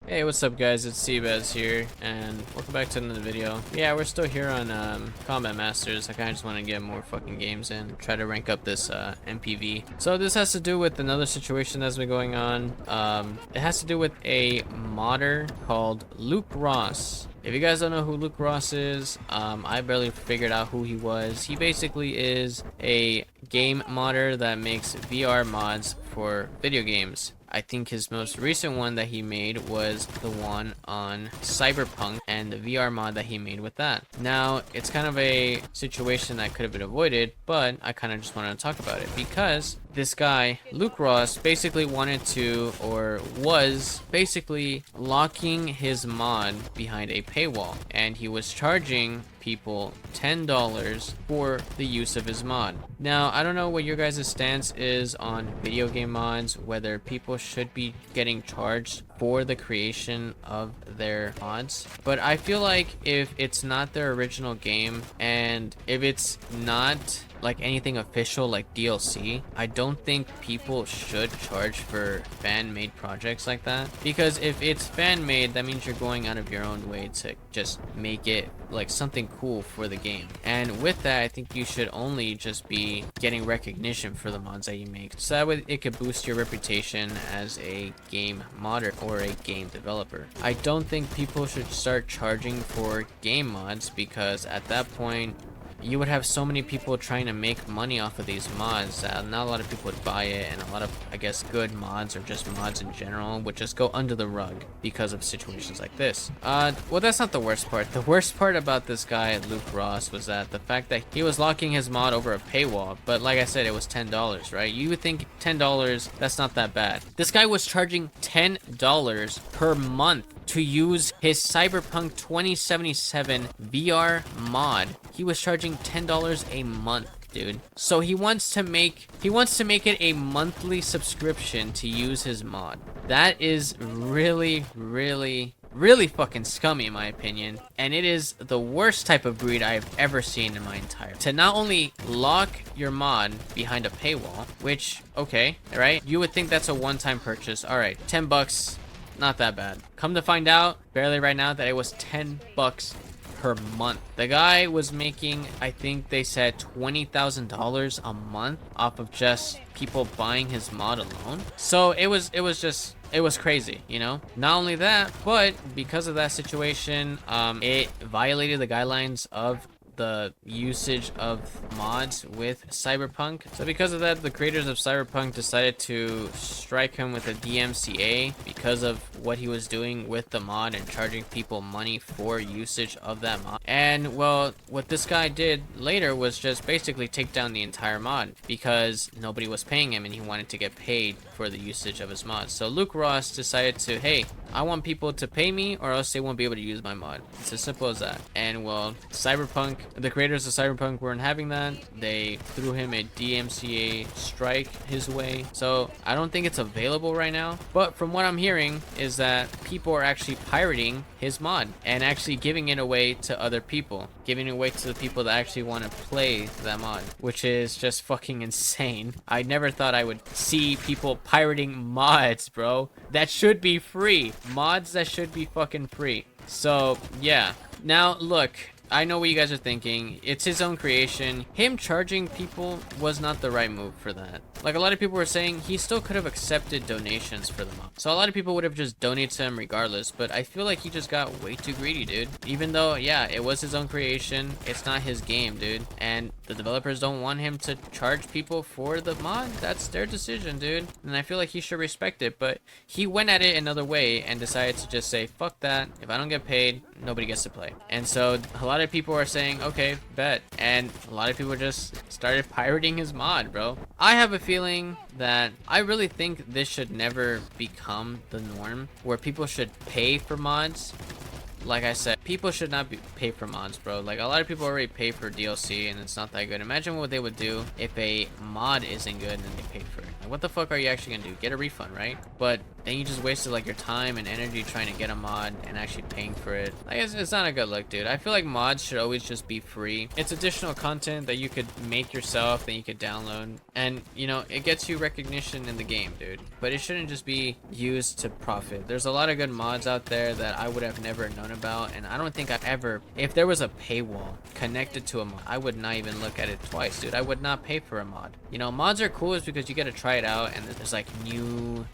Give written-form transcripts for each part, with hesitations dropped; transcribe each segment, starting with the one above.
Hey, what's up guys, it's Seabaz here, and welcome back to another video. Yeah, we're still here on Combat Masters. I kinda just want to get more fucking games in, try to rank up this MPV. So this has to do with another situation that's been going on. It has to do with a modder called Luke Ross. If you guys don't know who Luke Ross is, I barely figured out who he was. He basically is a game modder that makes VR mods for video games. I think his most recent one that he made was the one on Cyberpunk and the VR mod that he made with that. Now, it's kind of a situation that could have been avoided, but I kind of just wanted to talk about it because this guy, Luke Ross, basically wanted to, or was basically locking his mod behind a paywall, and he was charging people $10 for the use of his mod. Now, I don't know what your guys' stance is on video game mods, whether people should be getting charged for the creation of their mods, but I feel like if it's not their original game and if it's not like anything official like DLC, I don't think people should charge for fan-made projects like that, because if it's fan-made, that means you're going out of your own way to just make it like something cool for the game. And with that, I think you should only just be getting recognition for the mods that you make, so that way it could boost your reputation as a game modder or a game developer. I don't think people should start charging for game mods, because at that point you would have so many people trying to make money off of these mods that not a lot of people would buy it, and a lot of, I guess, good mods or just mods in general would just go under the rug because of situations like this. Well, that's not the worst part. The worst part about this guy, Luke Ross, was that the fact that he was locking his mod over a paywall, but like I said, it was $10, right? You would think $10, that's not that bad. This guy was charging $10 per month to use his Cyberpunk 2077 VR mod. He was charging $10 a month, dude. So he wants to make it a monthly subscription to use his mod. That is really fucking scummy in my opinion, and it is the worst type of greed I've ever seen in my entire to not only lock your mod behind a paywall, which, okay, right, you would think that's a one-time purchase. All right, $10, not that bad. Come to find out, barely right now, that it was $10 per month. The guy was making, I think they said $20,000 a month off of just people buying his mod alone. So it was crazy, you know? Not only that, but because of that situation, it violated the guidelines of the usage of mods with Cyberpunk. So because of that, the creators of Cyberpunk decided to strike him with a DMCA because of what he was doing with the mod and charging people money for usage of that mod. And well, what this guy did later was just basically take down the entire mod because nobody was paying him and he wanted to get paid for the usage of his mod. So Luke Ross decided to, hey, I want people to pay me or else they won't be able to use my mod. It's as simple as that. And well, the creators of Cyberpunk weren't having that. They threw him a DMCA strike his way. So I don't think it's available right now. But from what I'm hearing is that people are actually pirating his mod and actually giving it away to other people. Giving it away to the people that actually want to play that mod, which is just fucking insane. I never thought I would see people pirating mods, bro. That should be free. Mods that should be fucking free. So yeah. Now look, I know what you guys are thinking. It's his own creation. Him charging people was not the right move for that. Like a lot of people were saying, he still could have accepted donations for the mod. So a lot of people would have just donated to him regardless, but I feel like he just got way too greedy, dude. Even though, yeah, it was his own creation, it's not his game, dude. And the developers don't want him to charge people for the mod. That's their decision, dude. And I feel like he should respect it, but he went at it another way and decided to just say, fuck that. If I don't get paid, nobody gets to play. And so a lot of people are saying, okay, bet. And a lot of people just started pirating his mod, bro. I have a feeling that I really think this should never become the norm where people should pay for mods. Like I said, people should not pay for mods, bro. Like a lot of people already pay for DLC and it's not that good. Imagine what they would do if a mod isn't good and then they pay for it. Like, what the fuck are you actually gonna do? Get a refund, right? But then you just wasted like your time and energy trying to get a mod and actually paying for it. I guess it's not a good look, dude. I feel like mods should always just be free. It's additional content that you could make yourself, that you could download, and you know, it gets you recognition in the game, dude. But it shouldn't just be used to profit. There's a lot of good mods out there that I would have never known about, and I don't think I ever, if there was a paywall connected to a mod, I would not even look at it twice, dude. I would not pay for a mod. You know, mods are cool is because you get to try it out, and there's like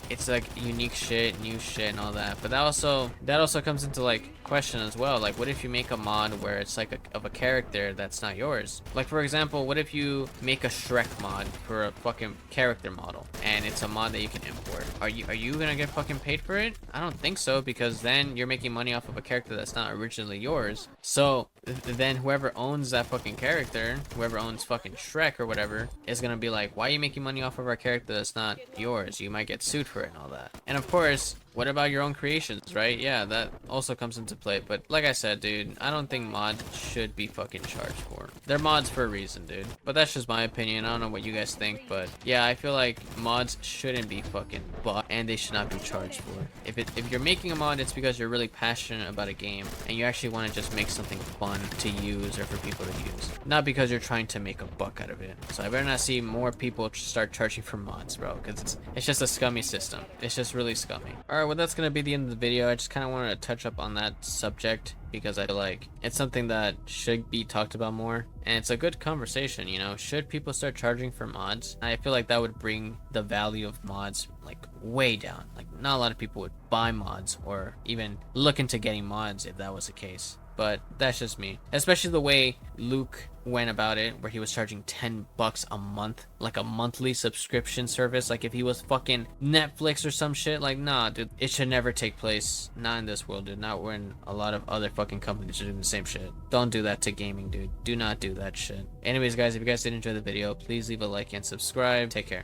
it's like unique shit, new shit, and all that. But that also comes into like question as well. Like, what if you make a mod where it's like of a character that's not yours? Like, for example, what if you make a Shrek mod for a fucking character model, and it's a mod that you can import? Are you gonna get fucking paid for it? I don't think so, because then you're making money off of a character that's not originally yours. So then whoever owns that fucking character, whoever owns fucking Shrek or whatever, is gonna be like, why are you making money off of our character that's not yours? You might get sued for it and all that. And of course, what about your own creations, right? Yeah, that also comes into play. But like I said, dude, I don't think mods should be fucking charged for. They're mods for a reason, dude. But that's just my opinion. I don't know what you guys think, but yeah, I feel like mods shouldn't be fucking bought, and they should not be charged for. If you're making a mod, it's because you're really passionate about a game and you actually want to just make something fun to use or for people to use, not because you're trying to make a buck out of it. So I better not see more people start charging for mods, bro, because it's just a scummy system. It's just really scummy. All right, well, that's gonna be the end of the video. I just kind of wanted to touch up on that subject because I feel like it's something that should be talked about more, and it's a good conversation. You know, should people start charging for mods? I feel like that would bring the value of mods like way down. Like, not a lot of people would buy mods or even look into getting mods if that was the case. But that's just me. Especially the way Luke went about it, where he was charging $10 a month, like a monthly subscription service, like if he was fucking Netflix or some shit. Like, nah, dude, it should never take place. Not in this world, dude. Not when a lot of other fucking companies are doing the same shit. Don't do that to gaming, dude. Do not do that shit. Anyways, guys, if you guys did enjoy the video, please leave a like and subscribe. Take care.